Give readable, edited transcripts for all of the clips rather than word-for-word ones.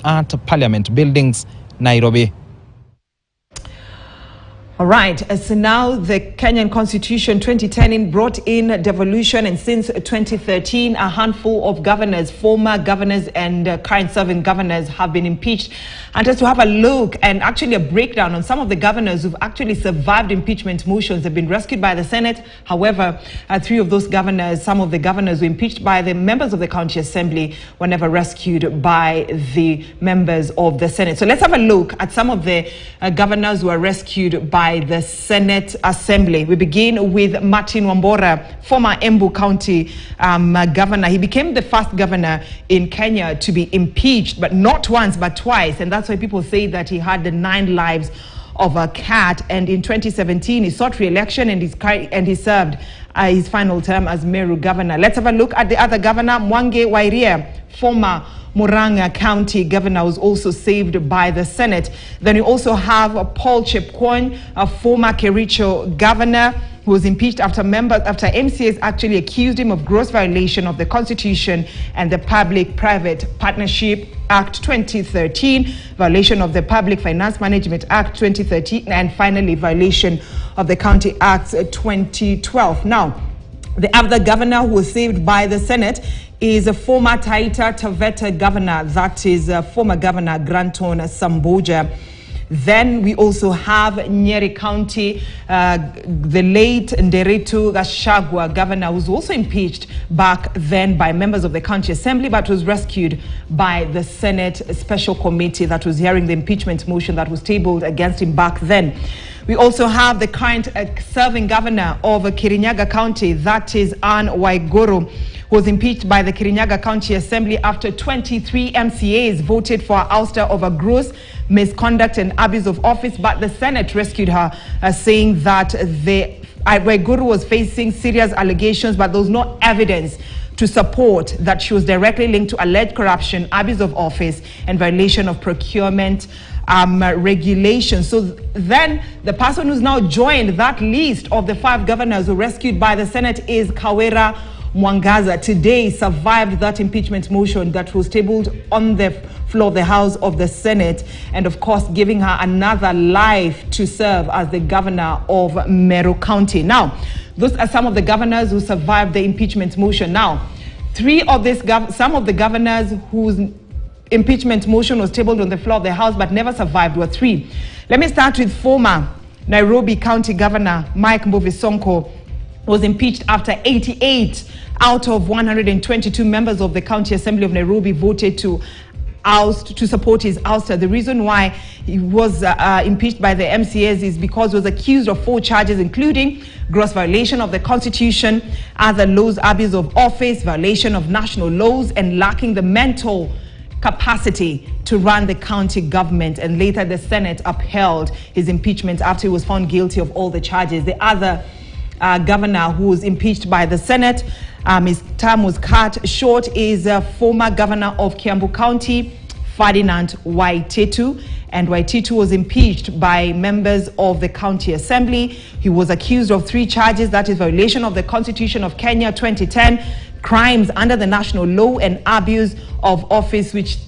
at Parliament Buildings, Nairobi. All right, so now the Kenyan Constitution 2010 brought in devolution, and since 2013, a handful of governors, former governors and current serving governors have been impeached. And just to have a look and actually a breakdown on some of the governors who've actually survived impeachment motions have been rescued by the Senate. However, three of those governors, some of the governors were impeached by the members of the County Assembly, were never rescued by the members of the Senate. So let's have a look at some of the governors who were rescued by the Senate Assembly. We begin with Martin Wambora, former Embu County governor. He became the first governor in Kenya to be impeached, but not once, but twice. And that's why people say that he had the 9 lives of a cat. And in 2017, he sought re-election and he served his final term as Meru governor. Let's have a look at the other governor, Mwangi Wairia, former Murang'a County governor, was also saved by the Senate. Then you also have Paul Chepkwony, a former Kericho governor, who was impeached after MCAs actually accused him of gross violation of the Constitution and the Public-Private Partnership Act 2013, violation of the Public Finance Management Act 2013, and finally violation of the County Acts 2012. Now, the other governor who was saved by the Senate is a former Taita Taveta governor, that is former Governor Granton Samboja. Then we also have Nyeri County, the late Nderetu Gachagua governor, who was also impeached back then by members of the County Assembly, but was rescued by the Senate Special Committee that was hearing the impeachment motion that was tabled against him back then. We also have the current serving governor of Kirinyaga County, that is Anne Waiguru, who was impeached by the Kirinyaga County Assembly after 23 MCAs voted for her ouster over gross misconduct and abuse of office, but the Senate rescued her, saying that Waiguru was facing serious allegations, but there was no evidence to support that she was directly linked to alleged corruption, abuse of office, and violation of procurement regulations. So then the person who's now joined that list of the 5 governors who were rescued by the Senate is Kawera Mwangaza. Today survived that impeachment motion that was tabled on the floor of the House of the Senate, and of course giving her another life to serve as the governor of Meru County. Now, those are some of the governors who survived the impeachment motion. Now, some of the governors whose impeachment motion was tabled on the floor of the House but never survived were 3. Let me start with former Nairobi County Governor Mike Mbuvi Sonko, was impeached after 88 out of 122 members of the County Assembly of Nairobi voted to support his ouster. The reason why he was impeached by the MCAs is because he was accused of 4 charges, including gross violation of the Constitution, other laws, abuse of office, violation of national laws, and lacking the mental capacity to run the county government. And later the Senate upheld his impeachment after he was found guilty of all the charges. The other governor who was impeached by the Senate, his term was cut short, is former governor of Kiambu County, Ferdinand Waititu. And Waititu was impeached by members of the County Assembly. He was accused of 3 charges, that is violation of the Constitution of Kenya 2010, crimes under the national law, and abuse of office, which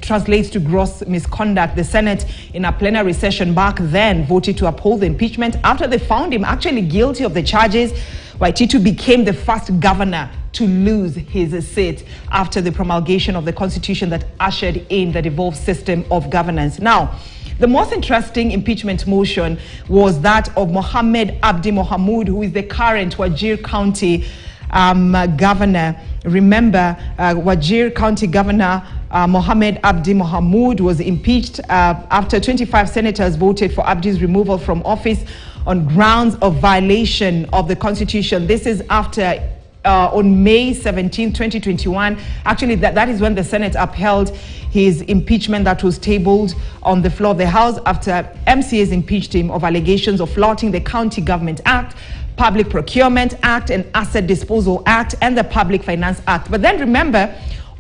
translates to gross misconduct. The Senate, in a plenary session back then, voted to uphold the impeachment after they found him actually guilty of the charges. Waititu became the first governor to lose his seat after the promulgation of the Constitution that ushered in the devolved system of governance. Now, the most interesting impeachment motion was that of Mohammed Abdi Mohamud, who is the current Wajir County governor. Remember, Wajir County Governor Mohammed Abdi Mohamud was impeached after 25 senators voted for Abdi's removal from office on grounds of violation of the Constitution. This is after on May 17, 2021. Actually, that is when the Senate upheld his impeachment that was tabled on the floor of the House after MCAs impeached him of allegations of flouting the County Government Act, Public Procurement Act, and Asset Disposal Act, and the Public Finance Act. But then remember,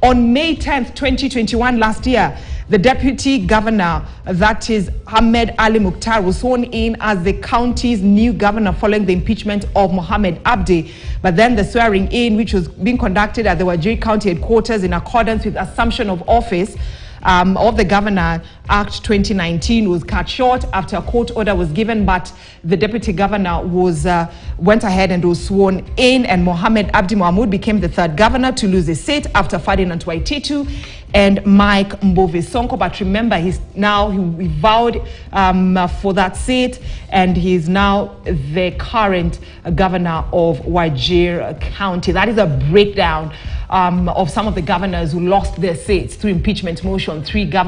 on May 10th, 2021, last year, the deputy governor, that is Ahmed Ali Mukhtar, was sworn in as the county's new governor following the impeachment of Mohammed Abdi. But then the swearing in, which was being conducted at the Wajir County headquarters in accordance with assumption of office, of the Governor Act 2019 was cut short after a court order was given, but the deputy governor went ahead and was sworn in, and Mohamed Abdi Mohamud became the third governor to lose his seat after Ferdinand Waititu and Mike Mbovi Sonko. But remember, he vowed for that seat, and he is now the current governor of Wajir County. That is a breakdown of some of the governors who lost their seats through impeachment motion. 3 governors